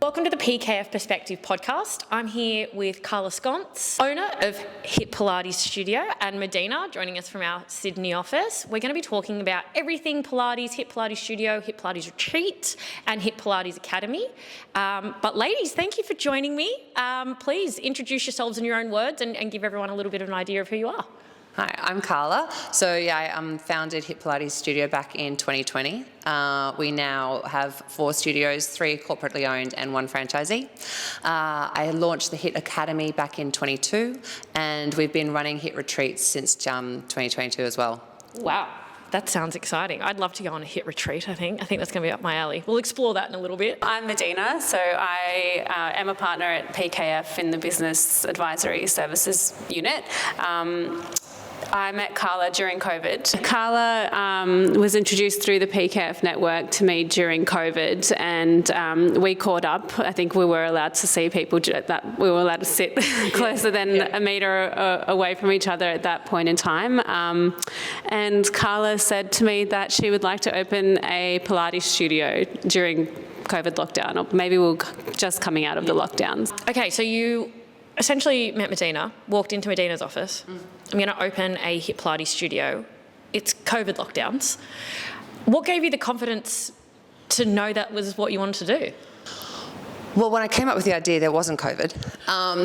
Welcome to the PKF Perspective Podcast. I'm here with Carla Sconce, owner of HIIT Pilates Studio, and Medina, joining us from our Sydney office. We're going to be talking about everything Pilates, HIIT Pilates Studio, HIIT Pilates Retreat, and HIIT Pilates Academy. But ladies, thank you for joining me. Please introduce yourselves in your own words and give everyone a little bit of an idea of who you are. Hi, I'm Carla. I founded HIIT Pilates Studio back in 2020. We now have 4 studios, 3 corporately owned and 1 franchisee. I launched the HIIT Academy back in 22, and we've been running HIIT retreats since 2022 as well. Wow. That sounds exciting. I'd love to go on a HIIT retreat, I think. I think that's going to be up my alley. We'll explore that in a little bit. I'm Medina, so I am a partner at PKF in the Business Advisory Services unit. I met Carla during COVID. Carla was introduced through the PKF network to me during COVID, and we caught up. I think we were allowed to see people, that we were allowed to sit closer than a metre away from each other at that point in time. And Carla said to me that she would like to open a Pilates studio during COVID lockdown, or maybe we're just coming out of the lockdowns. Okay, so you essentially met Medina, walked into Medina's office. I'm going to open a HIIT Pilates studio. It's COVID lockdowns. What gave you the confidence to know that was what you wanted to do? Well, when I came up with the idea, there wasn't COVID.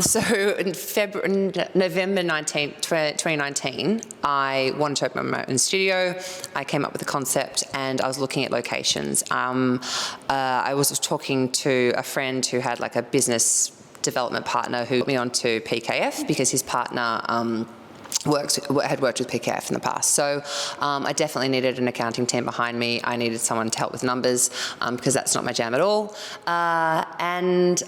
So in November 19th, 2019, I wanted to open my own studio. I came up with the concept and I was looking at locations. I was talking to a friend who had like a business development partner who put me onto PKF because his partner had worked with PKF in the past. So I definitely needed an accounting team behind me. I needed someone to help with numbers because that's not my jam at all. And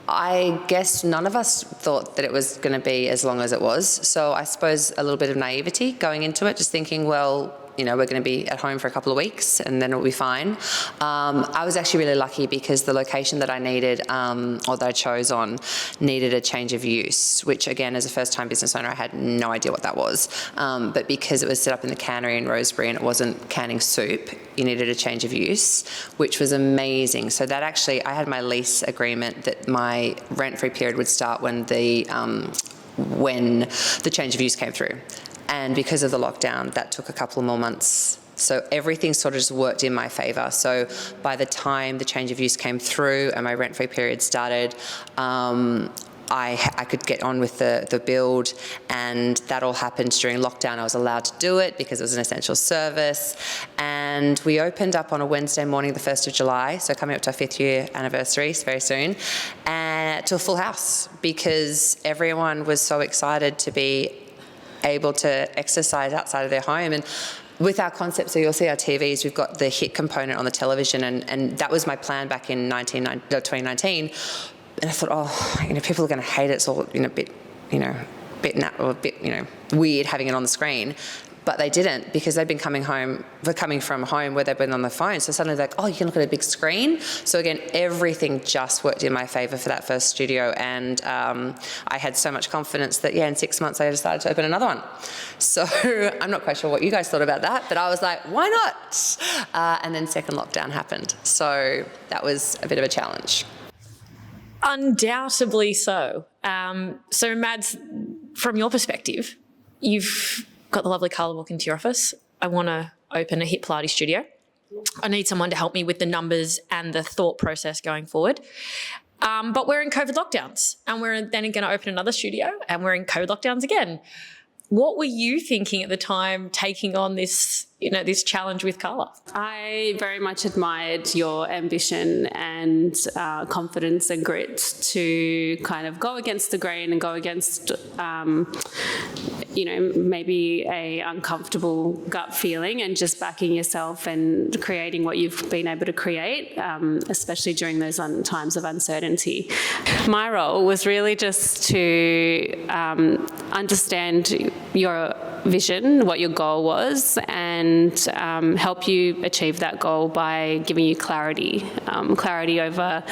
I guess none of us thought that it was going to be as long as it was. So I suppose a little bit of naivety going into it, just thinking, well, you know, we're going to be at home for a couple of weeks and then it'll be fine. I was actually really lucky because the location that I needed, or that I chose on, needed a change of use, which again, as a first-time business owner, I had no idea what that was. But because it was set up in the cannery in Rosebery and it wasn't canning soup, you needed a change of use, which was amazing. So that actually, I had my lease agreement that my rent-free period would start when the change of use came through. And because of the lockdown, that took a couple of more months. So everything sort of just worked in my favour. So by the time the change of use came through and my rent-free period started, I could get on with the build, and that all happened during lockdown. I was allowed to do it because it was an essential service. And we opened up on a Wednesday morning, the 1st of July, so coming up to our 5th year anniversary very soon, and to a full house because everyone was so excited to be able to exercise outside of their home. And with our concept, so you'll see our TVs, we've got the HIIT component on the television, and that was my plan back in 2019. And I thought, people are going to hate it. It's all, a bit weird having it on the screen. But they didn't, because they'd been coming from home where they've been on the phone. So suddenly they're like, you can look at a big screen. So again, everything just worked in my favour for that first studio. And I had so much confidence that, in 6 months I decided to open another one. So I'm not quite sure what you guys thought about that, but I was like, why not? And then second lockdown happened. So that was a bit of a challenge. Undoubtedly so. So Mads, from your perspective, you've got the lovely Carla walk into your office. I want to open a HIIT Pilates studio. I need someone to help me with the numbers and the thought process going forward. But we're in COVID lockdowns, and we're then going to open another studio, and we're in COVID lockdowns again. What were you thinking at the time taking on this, this challenge with Carla? I very much admired your ambition and confidence and grit to kind of go against the grain and go against, maybe a uncomfortable gut feeling, and just backing yourself and creating what you've been able to create, especially during those times of uncertainty. My role was really just to understand your vision, what your goal was, and help you achieve that goal by giving you clarity over,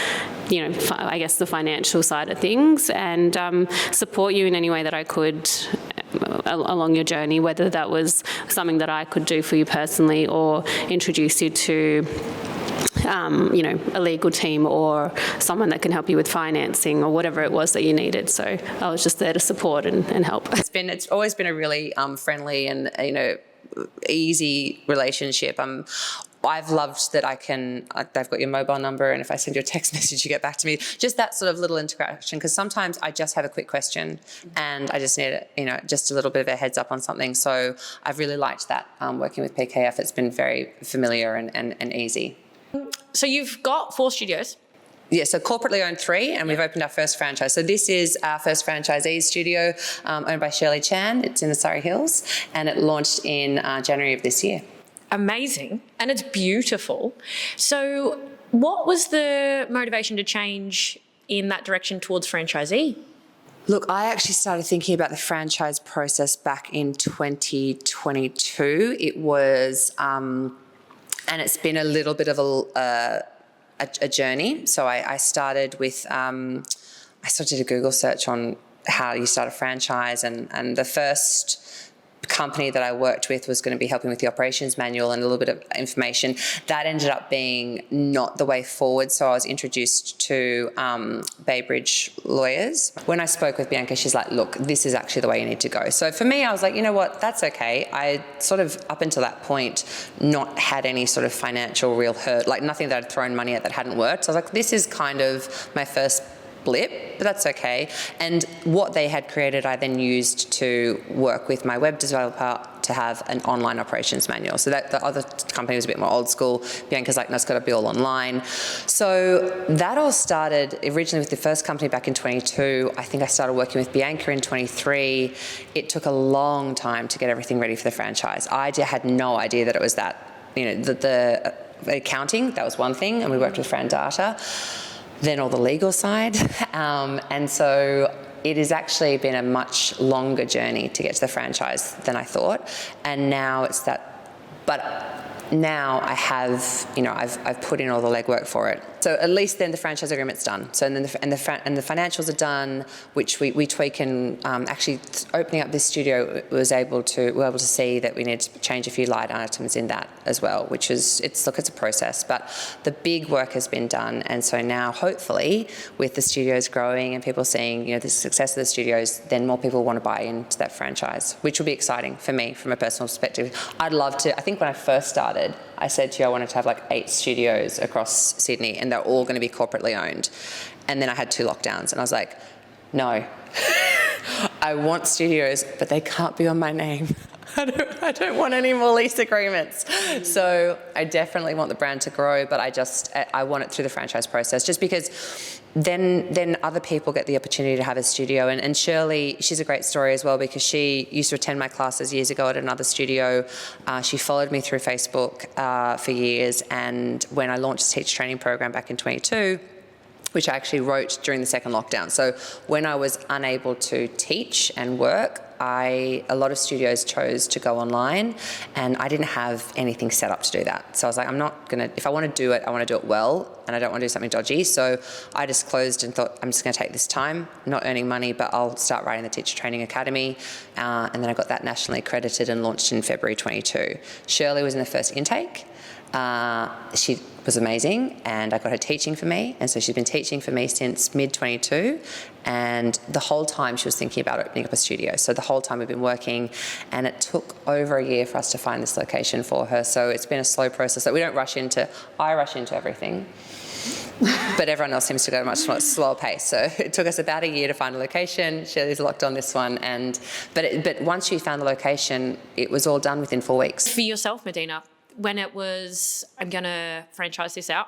I guess the financial side of things, and support you in any way that I could along your journey, whether that was something that I could do for you personally or introduce you to a legal team or someone that can help you with financing or whatever it was that you needed. So I was just there to support and help. It's always been a really friendly and easy relationship. I've loved that they've got your mobile number, and if I send you a text message, you get back to me. Just that sort of little interaction, because sometimes I just have a quick question and I just need just a little bit of a heads up on something. So I've really liked that working with PKF. It's been very familiar and easy. So you've got 4 studios. Yeah, so corporately owned 3, and we've opened our first franchise. So this is our first franchisee studio owned by Shirley Chan. It's in the Surrey Hills, and it launched in January of this year. Amazing. And it's beautiful. So what was the motivation to change in that direction towards franchisee? Look, I actually started thinking about the franchise process back in 2022. It was, and it's been a little bit of a journey. So I started with, I did a Google search on how you start a franchise, and the first company that I worked with was going to be helping with the operations manual and a little bit of information. That ended up being not the way forward, so I was introduced to Bay Bridge lawyers. When I spoke with Bianca, she's like, look, this is actually the way you need to go. So for me, I was like, you know what, that's okay. I sort of, up until that point, not had any sort of financial real hurt, like nothing that I'd thrown money at that hadn't worked. So I was like, this is kind of my first blip, but that's okay. And what they had created, I then used to work with my web developer to have an online operations manual. So that the other company was a bit more old school. Bianca's like, no, it's got to be all online. So that all started originally with the first company back in 22. I think I started working with Bianca in 23. It took a long time to get everything ready for the franchise. I had no idea that it was that, the accounting, that was one thing, and we worked with Fran Data. Then all the legal side. And so it has actually been a much longer journey to get to the franchise than I thought. And now it's that, but now I have, I've put in all the legwork for it. So at least then the franchise agreement's done. So then the financials are done, which we tweak, and actually opening up this studio we were able to see that we need to change a few line items in that as well, which is it's a process, but the big work has been done. And so now hopefully with the studios growing and people seeing the success of the studios, then more people want to buy into that franchise, which will be exciting for me from a personal perspective. I'd love to. I think when I first started, I said to you I wanted to have like 8 studios across Sydney, and they're all going to be corporately owned. And then I had 2 lockdowns, and I was like, no, I want studios, but they can't be on my name. I don't want any more lease agreements. So I definitely want the brand to grow, but I want it through the franchise process, just because then other people get the opportunity to have a studio. And Shirley, she's a great story as well, because she used to attend my classes years ago at another studio. She followed me through Facebook for years, and when I launched the teacher training program back in 22, which I actually wrote during the second lockdown. So when I was unable to teach and work, a lot of studios chose to go online, and I didn't have anything set up to do that. So I was like, if I want to do it, I want to do it well, and I don't want to do something dodgy. So I just closed and thought, I'm just going to take this time, not earning money, but I'll start writing the Teacher Training Academy. And then I got that nationally accredited and launched in February 22. Shirley was in the first intake. She was amazing, and I got her teaching for me, and so she's been teaching for me since mid-22, and the whole time she was thinking about opening up a studio. So the whole time we've been working, and it took over a year for us to find this location for her. So it's been a slow process that we don't rush into. I rush into everything, but everyone else seems to go at a much slower pace. So it took us about a year to find a location. Shirley's locked on this one, but once she found the location, it was all done within 4 weeks. For yourself, Medina, when it was, I'm going to franchise this out,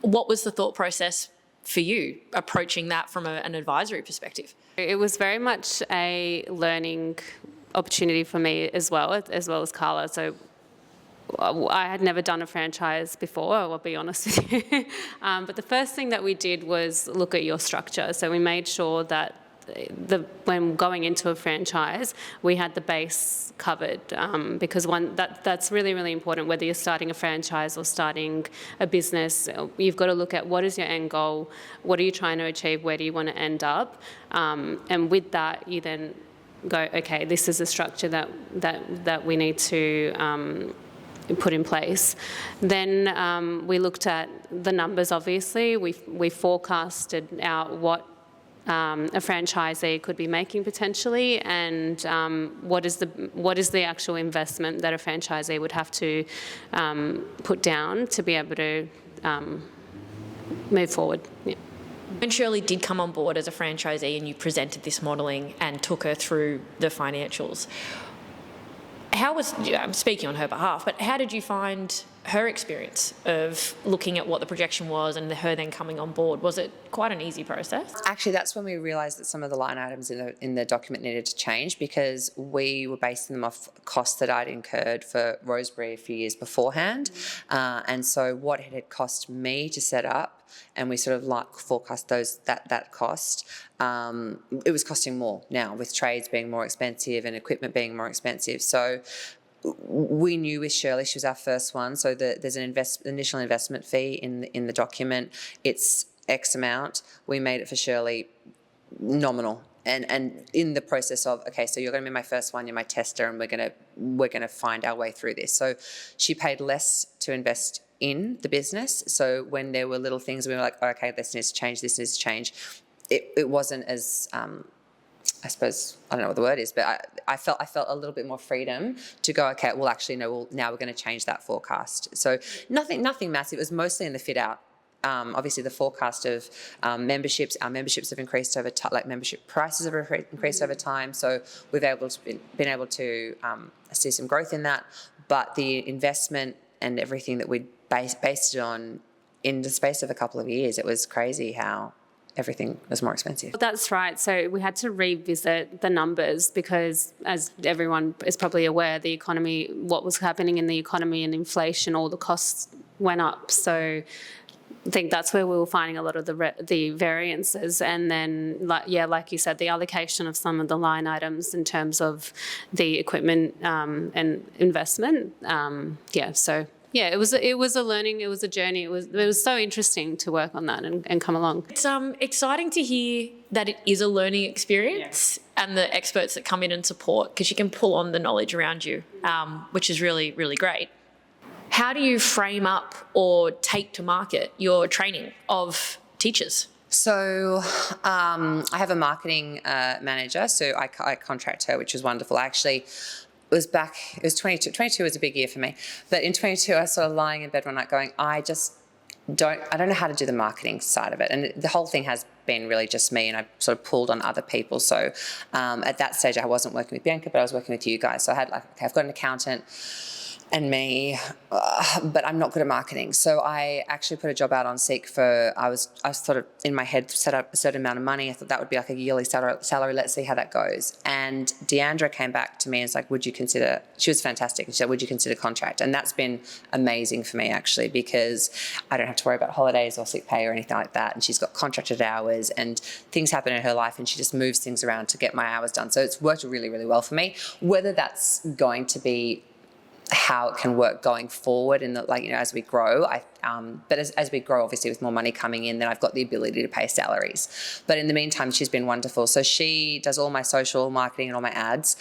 what was the thought process for you approaching that from an advisory perspective? It was very much a learning opportunity for me as well as Carla. So I had never done a franchise before, I'll be honest with you. But the first thing that we did was look at your structure. So we made sure that when going into a franchise, we had the base covered, because that's really, really important. Whether you're starting a franchise or starting a business, you've got to look at what is your end goal, what are you trying to achieve, where do you want to end up, and with that, you then go, okay, this is a structure that we need to put in place. Then we looked at the numbers, obviously. We forecasted out what a franchisee could be making potentially, and what is the actual investment that a franchisee would have to put down to be able to move forward. Yeah. When Shirley did come on board as a franchisee and you presented this modelling and took her through the financials, I'm speaking on her behalf, but how did you find her experience of looking at what the projection was and her then coming on board? Was it quite an easy process? Actually, that's when we realised that some of the line items in the document needed to change, because we were basing them off costs that I'd incurred for Rosebery a few years beforehand. And so what it had cost me to set up, and we sort of like forecast that cost, it was costing more now, with trades being more expensive and equipment being more expensive. So we knew with Shirley, she was our first one, so there's an initial investment fee in the document. It's X amount. We made it for Shirley nominal. And in the process of, okay, so you're going to be my first one, you're my tester, and we're gonna find our way through this. So she paid less to invest in the business. So when there were little things, we were like, oh, okay, this needs to change, this needs to change. It wasn't as I suppose, I don't know what the word is, but I felt a little bit more freedom to go, okay, well, actually, no, now we're going to change that forecast. So nothing massive. It was mostly in the fit out. Obviously, the forecast of memberships, our memberships have increased over time, like membership prices have increased over time. So we've been able to see some growth in that. But the investment and everything that we based it on in the space of a couple of years, it was crazy how everything was more expensive. That's right. So we had to revisit the numbers because, as everyone is probably aware, the economy, what was happening in the economy and inflation, all the costs went up. So I think that's where we were finding a lot of the variances. And then, like you said, the allocation of some of the line items in terms of the equipment and investment. It was a learning, it was a journey. It was so interesting to work on that and come along. It's exciting to hear that it is a learning experience and the experts that come in and support, because you can pull on the knowledge around you, which is really, really great. How do you frame up or take to market your training of teachers? So I have a marketing manager, so I contract her, which is wonderful. Actually, it was 22. 22 was a big year for me. But in 22, I was sort of lying in bed one night going, I don't know how to do the marketing side of it. And the whole thing has been really just me, and I sort of pulled on other people. So at that stage, I wasn't working with Bianca, but I was working with you guys. So I had I've got an accountant and me, but I'm not good at marketing. So I actually put a job out on Seek for, I was sort of in my head set up a certain amount of money. I thought that would be like a yearly salary. Let's see how that goes. And Deandra came back to me and was like, would you consider, she was fantastic. And she said, would you consider contract? And that's been amazing for me actually, because I don't have to worry about holidays or sick pay or anything like that. And she's got contracted hours and things happen in her life and she just moves things around to get my hours done. So it's worked really, really well for me. Whether that's going to be how it can work going forward in as we grow. But as we grow, obviously with more money coming in, then I've got the ability to pay salaries. But in the meantime, she's been wonderful. So she does all my social marketing and all my ads.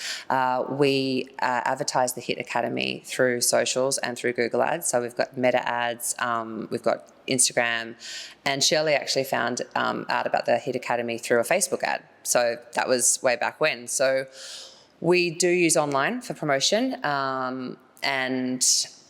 We advertise the HIIT Academy through socials and through Google Ads. So we've got Meta ads, we've got Instagram, and Shirley actually found out about the HIIT Academy through a Facebook ad. So that was way back when. So we do use online for promotion. And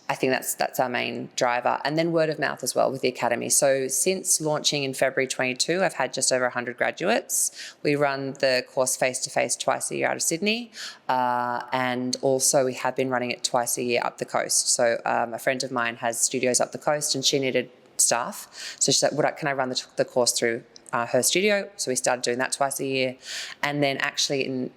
I think that's our main driver. And then word of mouth as well with the Academy. So since launching in February 22, I've had just over 100 graduates. We run the course face-to-face twice a year out of Sydney. And also we have been running it twice a year up the coast. So a friend of mine has studios up the coast and she needed staff. So she said, can I run the course through her studio? So we started doing that twice a year. And then actually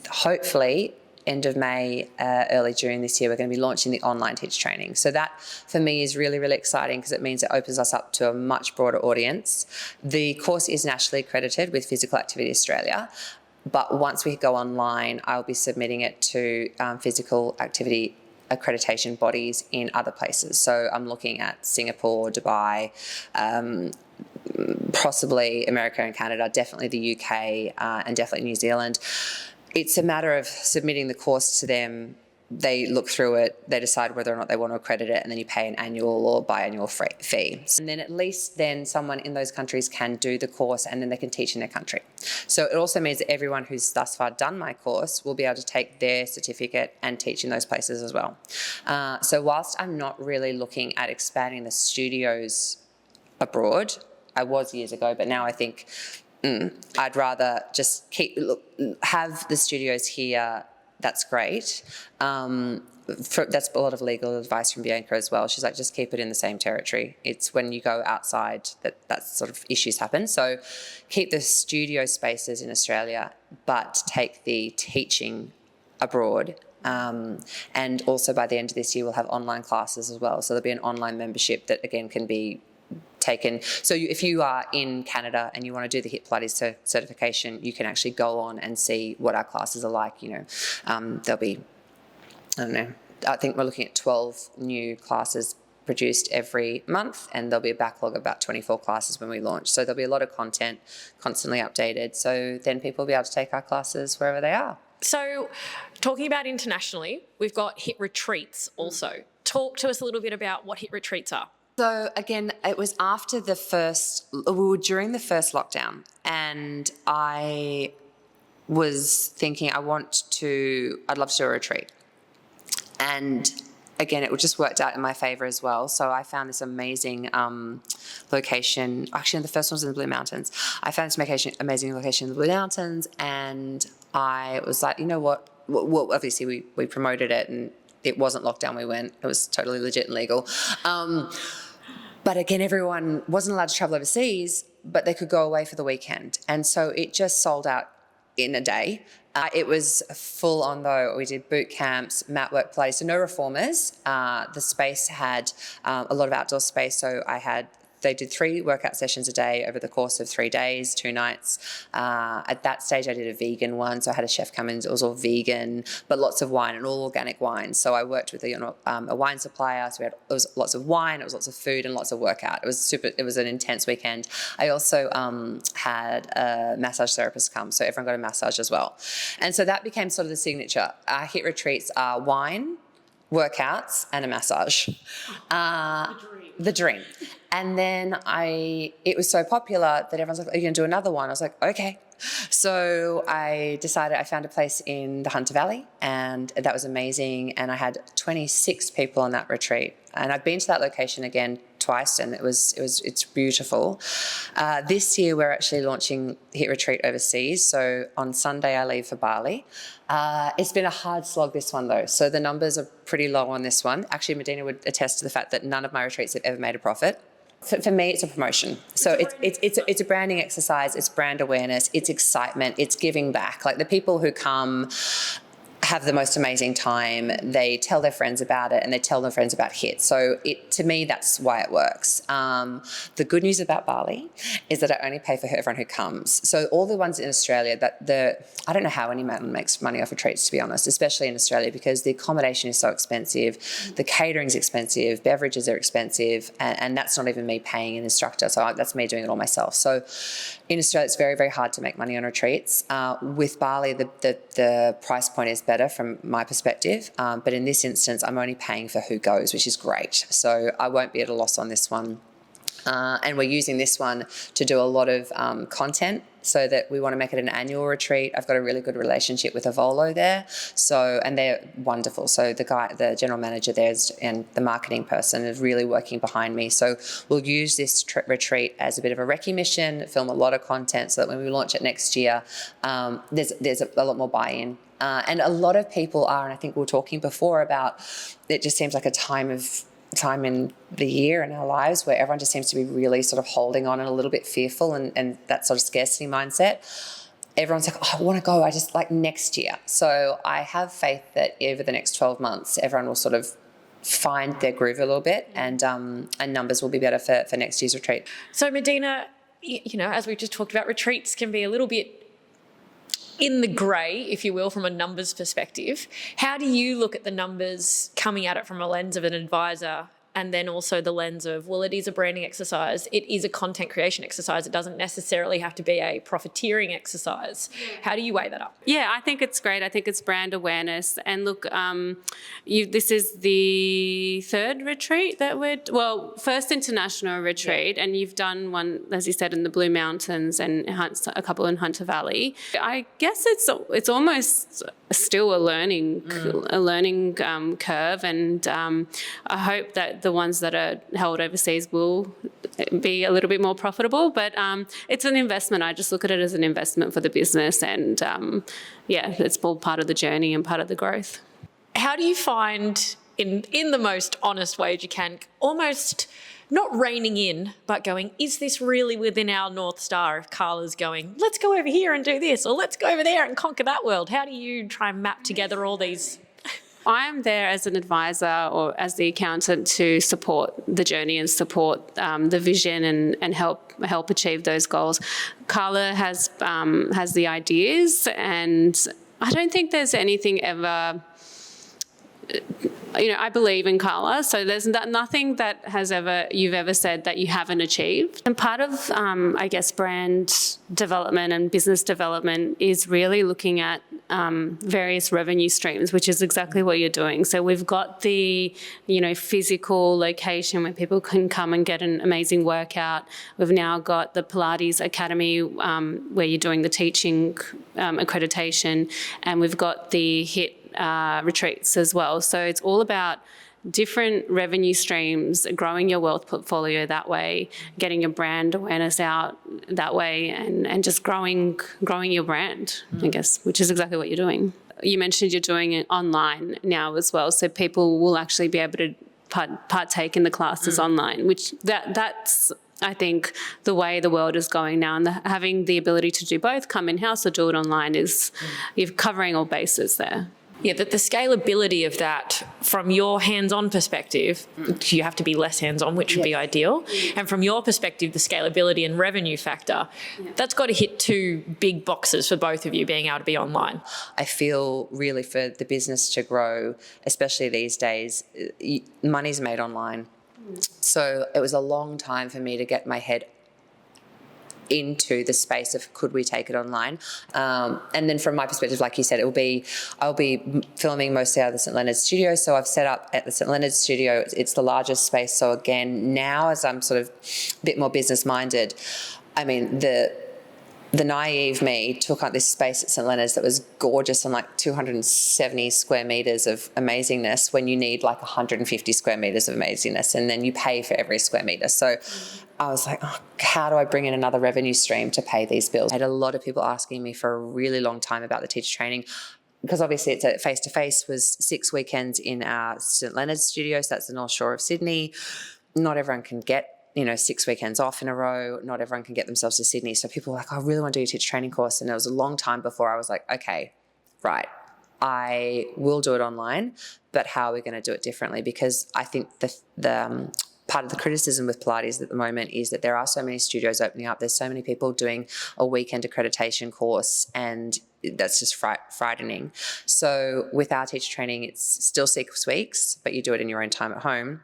hopefully end of May, early June this year, we're going to be launching the online teacher training. So that for me is really, really exciting because it means it opens us up to a much broader audience. The course is nationally accredited with Physical Activity Australia, but once we go online, I'll be submitting it to physical activity accreditation bodies in other places. So I'm looking at Singapore, Dubai, possibly America and Canada, definitely the UK, and definitely New Zealand. It's a matter of submitting the course to them they look through it, they decide whether or not they want to accredit it, and then you pay an annual or biannual fee. And then at least then someone in those countries can do the course, and then they can teach in their country. So it also means that everyone who's thus far done my course will be able to take their certificate and teach in those places as well. So whilst I'm not really looking at expanding the studios abroad, I was years ago, but now I think I'd rather just have the studios here. That's great. That's a lot of legal advice from Bianca as well. She's like, just keep it in the same territory. It's when you go outside that sort of issues happen. So keep the studio spaces in Australia, but take the teaching abroad. And also by the end of this year, we'll have online classes as well. So there'll be an online membership that, again, can be taken. So if you are in Canada and you want to do the HIIT Pilates certification, you can actually go on and see what our classes are like. There'll be, I don't know, I think we're looking at 12 new classes produced every month, and there'll be a backlog of about 24 classes when we launch. So there'll be a lot of content constantly updated. So then people will be able to take our classes wherever they are. So talking about internationally, we've got HIIT retreats also. Talk to us a little bit about what HIIT retreats are. So again, it was after we were during the first lockdown, and I was thinking I'd love to do a retreat. And again, it just worked out in my favour as well. So I found this amazing location. Actually, the first one was in the Blue Mountains. I found this amazing location in the Blue Mountains, and I was like, you know what? Well, obviously we promoted it, and it wasn't lockdown. We went. It was totally legit and legal. But again, everyone wasn't allowed to travel overseas, but they could go away for the weekend. And so it just sold out in a day. It was full on though. We did boot camps, mat work Pilates, so no reformers. The space had a lot of outdoor space. So they did 3 workout sessions a day over the course of 3 days, 2 nights. At that stage, I did a vegan one. So I had a chef come in, it was all vegan, but lots of wine and all organic wine. So I worked with a wine supplier. So it was lots of wine, it was lots of food and lots of workout. It was an intense weekend. I also had a massage therapist come. So everyone got a massage as well. And so that became sort of the signature. Our HIIT retreats are wine, workouts and a massage. The dream. And then it was so popular that everyone's like, are you going to do another one? I was like, okay. So I found a place in the Hunter Valley, and that was amazing. And I had 26 people on that retreat. And I've been to that location again twice, and it's beautiful. This year we're actually launching HIIT Retreat overseas. So on Sunday I leave for Bali. It's been a hard slog, this one though. So the numbers are pretty low on this one. Actually, Medina would attest to the fact that none of my retreats have ever made a profit. For me, it's a promotion. So it's a branding exercise. It's brand awareness. It's excitement. It's giving back. Like the people who come have the most amazing time. They tell their friends about it, and they tell their friends about HIIT. So to me, that's why it works. The good news about Bali is that I only pay for everyone who comes. So all the ones in Australia, I don't know how anyone makes money off retreats, to be honest, especially in Australia, because the accommodation is so expensive, the catering's expensive, beverages are expensive, and that's not even me paying an instructor. So that's me doing it all myself. So in Australia, it's very, very hard to make money on retreats. With Bali, the price point is better from my perspective. But in this instance, I'm only paying for who goes, which is great. So I won't be at a loss on this one. And we're using this one to do a lot of content, so that we want to make it an annual retreat. I've got a really good relationship with Avolo there. So, and they're wonderful. So the general manager there and the marketing person is really working behind me. So we'll use this retreat as a bit of a recce mission, film a lot of content, so that when we launch it next year, there's a lot more buy-in. And a lot of people are, and I think we were talking before about, it just seems like a time in the year in our lives where everyone just seems to be really sort of holding on and a little bit fearful, and that sort of scarcity mindset. Everyone's like, oh, I want to go, I just like next year. So I have faith that over the next 12 months, everyone will sort of find their groove a little bit, and numbers will be better for next year's retreat. So Medina, as we just talked about, retreats can be a little bit in the grey, if you will, from a numbers perspective. How do you look at the numbers coming at it from a lens of an advisor and then also the lens of, well, it is a branding exercise. It is a content creation exercise. It doesn't necessarily have to be a profiteering exercise. How do you weigh that up? Yeah, I think it's great. I think it's brand awareness. And look, this is the third retreat that first international retreat, and you've done one, as you said, in the Blue Mountains and a couple in Hunter Valley. I guess it's almost still a learning curve, and I hope that the ones that are held overseas will be a little bit more profitable. But it's an investment. I just look at it as an investment for the business, and it's all part of the journey and part of the growth. How do you find, in the most honest way you can, almost not reining in, but going, is this really within our North Star? If Carla's going, let's go over here and do this, or let's go over there and conquer that world. How do you try and map together all these? I'm there as an advisor or as the accountant to support the journey and support the vision and help achieve those goals. Carla has the ideas, and I don't think there's anything ever. I believe in Carla, so there's nothing that you've ever said that you haven't achieved. And part of, brand development and business development is really looking at various revenue streams, which is exactly what you're doing. So we've got the, physical location where people can come and get an amazing workout. We've now got the Pilates Academy where you're doing the teaching accreditation, and we've got the HIIT retreats as well. So it's all about different revenue streams, growing your wealth portfolio that way, getting your brand awareness out that way, and just growing your brand, I guess, which is exactly what you're doing. You mentioned you're doing it online now as well, so people will actually be able to partake in the classes online, which that's I think the way the world is going now, and having the ability to do both, come in-house or do it online, is you're covering all bases there. Yeah, that the scalability of that from your hands-on perspective, you have to be less hands-on, which would be ideal. And from your perspective, the scalability and revenue factor, that's got to hit two big boxes for both of you being able to be online. I feel really for the business to grow, especially these days, money's made online. So it was a long time for me to get my head into the space of could we take it online, and then from my perspective, like you said, I'll be filming mostly out of the St Leonard's studio. So I've set up at the St Leonard's studio. It's the largest space. So again, now as I'm sort of a bit more business minded, I mean the naive me took up this space at St Leonard's that was gorgeous and like 270 square meters of amazingness when you need like 150 square meters of amazingness, and then you pay for every square meter. So I was like, how do I bring in another revenue stream to pay these bills? I had a lot of people asking me for a really long time about the teacher training, because obviously it's a face-to-face, was 6 weekends in our St Leonard's studio, so that's the North Shore of Sydney. Not everyone can get 6 weekends off in a row. Not everyone can get themselves to Sydney. So people were like, I really want to do a teacher training course. And it was a long time before I was like, okay, right, I will do it online, but how are we going to do it differently? Because I think the part of the criticism with Pilates at the moment is that there are so many studios opening up. There's so many people doing a weekend accreditation course, and that's just frightening. So with our teacher training, it's still 6 weeks, but you do it in your own time at home.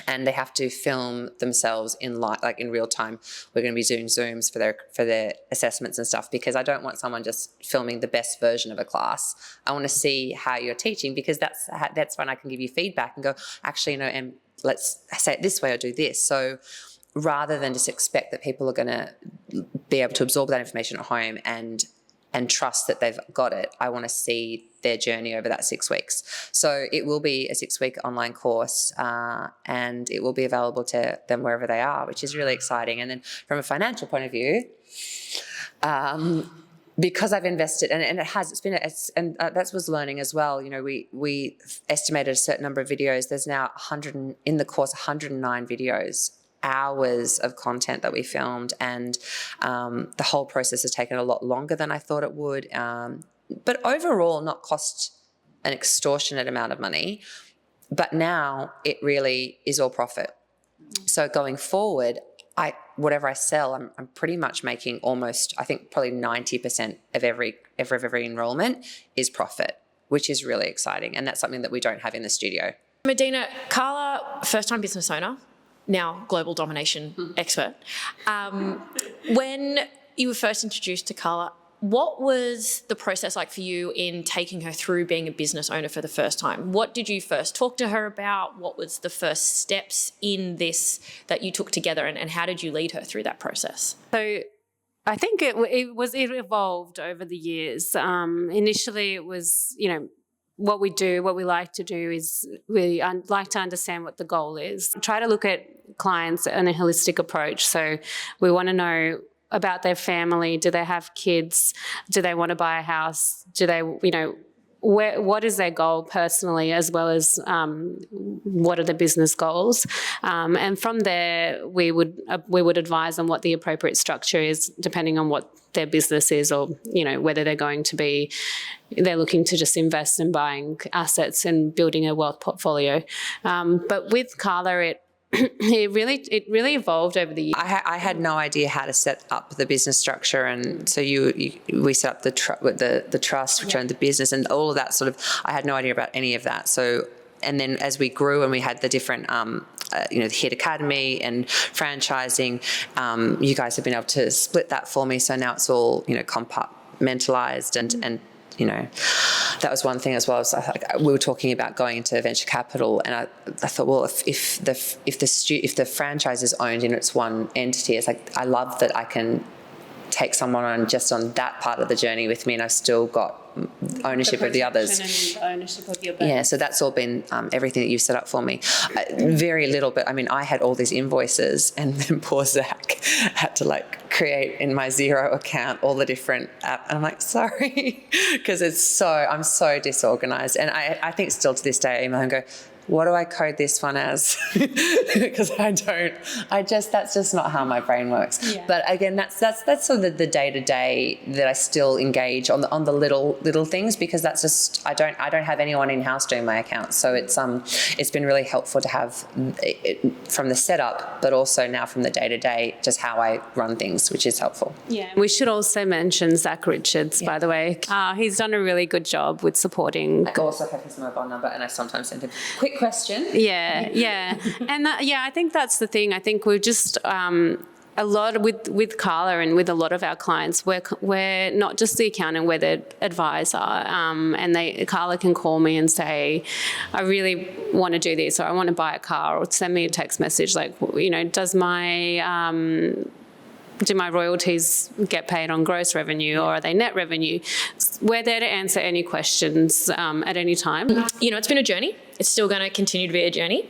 And they have to film themselves in real time. We're going to be doing Zooms for their assessments and stuff, because I don't want someone just filming the best version of a class. I want to see how you're teaching, because that's when I can give you feedback and go, actually, and let's say it this way or do this. So rather than just expect that people are going to be able to absorb that information at home and trust that they've got it, I want to see their journey over that 6 weeks. So it will be a 6-week online course, and it will be available to them wherever they are, which is really exciting. And then from a financial point of view, because I've invested, and that was learning as well. We estimated a certain number of videos. There's now 109 videos, hours of content that we filmed, and the whole process has taken a lot longer than I thought it would, but overall not cost an extortionate amount of money. But now it really is all profit. So going forward, whatever I sell, I'm pretty much making almost, I think probably 90% of every enrollment is profit, which is really exciting, and that's something that we don't have in the studio. Medina, Carla, first-time business owner, now global domination expert. When you were first introduced to Carla, what was the process like for you in taking her through being a business owner for the first time? What did you first talk to her about? What was the first steps in this that you took together, and how did you lead her through that process? So I think it evolved over the years. Initially it was, what we like to do is we like to understand what the goal is. Try to look at clients in a holistic approach. So we want to know about their family. Do they have kids? Do they want to buy a house? Do they, what is their goal personally, as well as what are the business goals? And from there, we would advise on what the appropriate structure is, depending on what their business is, or whether they're looking to just invest in buying assets and building a wealth portfolio. But with Carla, it really evolved over the years. I had no idea how to set up the business structure, and so we set up the trust, which owned the business, and all of that sort of. I had no idea about any of that. So, and then as we grew and we had the different, the HIIT Academy and franchising, you guys have been able to split that for me. So now it's all compartmentalized and. That was one thing as well. So we were talking about going into venture capital, and I thought, well, if the franchise is owned in its one entity, it's like I love that I can take someone on just on that part of the journey with me, and I've still got ownership of the others. And ownership of your business. Yeah, so that's all been everything that you've set up for me. Very little, but I mean, I had all these invoices, and then poor Zach had to create in my Xero account all the different apps. And I'm like, sorry, because I'm so disorganized. And I think still to this day I email and go, what do I code this one as? Because that's just not how my brain works. Yeah. But again, that's sort of the day-to-day that I still engage on the little things, because that's just, I don't have anyone in-house doing my accounts. So it's been really helpful to have it from the setup, but also now from the day-to-day, just how I run things, which is helpful. Yeah. We should also mention Zach Richards, by the way. He's done a really good job with supporting. I also have his mobile number, and I sometimes send him quick question. Yeah. And I think that's the thing. I think we're just a lot with Carla and with a lot of our clients, we're not just the accountant, we're the advisor. And Carla can call me and say, I really want to do this, or I want to buy a car, or send me a text message do my royalties get paid on gross revenue, or are they net revenue? We're there to answer any questions at any time. It's been a journey. It's still going to continue to be a journey.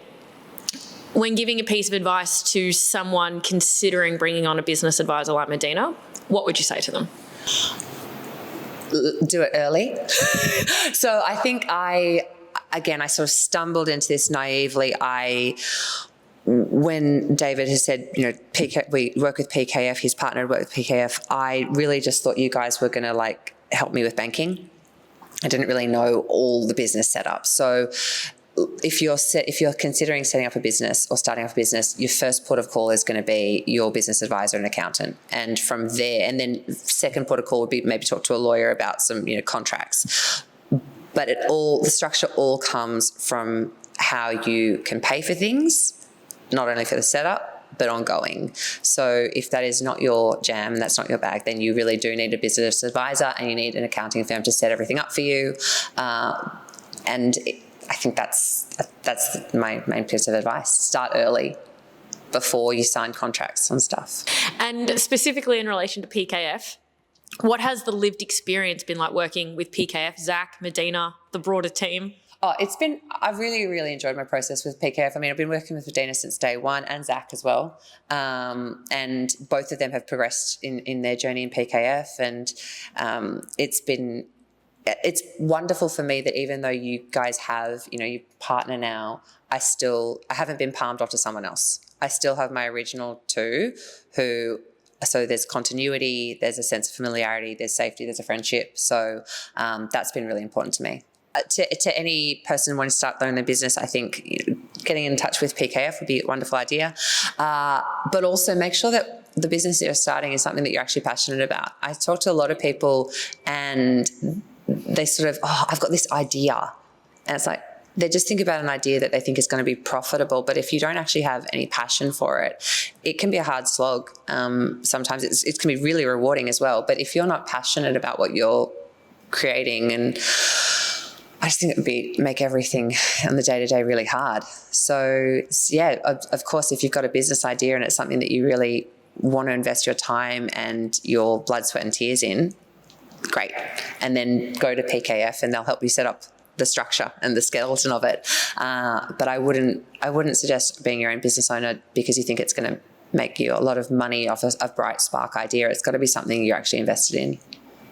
When giving a piece of advice to someone considering bringing on a business advisor like Medina, what would you say to them? Do it early. So I think I sort of stumbled into this naively. When David has said, we work with PKF, his partner worked with PKF, I really just thought you guys were going to help me with banking. I didn't really know all the business setup. So if you're considering setting up a business or starting up a business, your first port of call is going to be your business advisor and accountant. And from there, and then second port of call would be maybe talk to a lawyer about some, contracts. But the structure all comes from how you can pay for things, not only for the setup, but ongoing. So if that is not your jam, that's not your bag, then you really do need a business advisor, and you need an accounting firm to set everything up for you. I think that's my main piece of advice. Start early before you sign contracts and stuff. And specifically in relation to PKF, what has the lived experience been like working with PKF, Zach, Medina, the broader team? I've really, really enjoyed my process with PKF. I mean, I've been working with Medina since day one, and Zach as well. And both of them have progressed in their journey in PKF. And it's wonderful for me that even though you guys have, your partner now, I haven't been palmed off to someone else. I still have my original two so there's continuity, there's a sense of familiarity, there's safety, there's a friendship. So that's been really important to me. To any person wanting to start their own business, I think getting in touch with PKF would be a wonderful idea. But also make sure that the business that you're starting is something that you're actually passionate about. I talk to a lot of people and they sort of, I've got this idea. And it's like, they just think about an idea that they think is going to be profitable. But if you don't actually have any passion for it, it can be a hard slog. Sometimes it can be really rewarding as well. But if you're not passionate about what you're creating, and I just think it would make everything on the day-to-day really hard. So yeah, of course, if you've got a business idea and it's something that you really want to invest your time and your blood, sweat and tears in, great. And then go to PKF and they'll help you set up the structure and the skeleton of it. But I wouldn't suggest being your own business owner because you think it's going to make you a lot of money off a bright spark idea. It's got to be something you're actually invested in.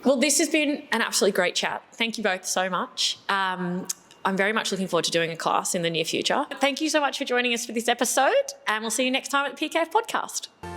Well, this has been an absolutely great chat. Thank you both so much. I'm very much looking forward to doing a class in the near future. Thank you so much for joining us for this episode, and we'll see you next time at the PKF Podcast.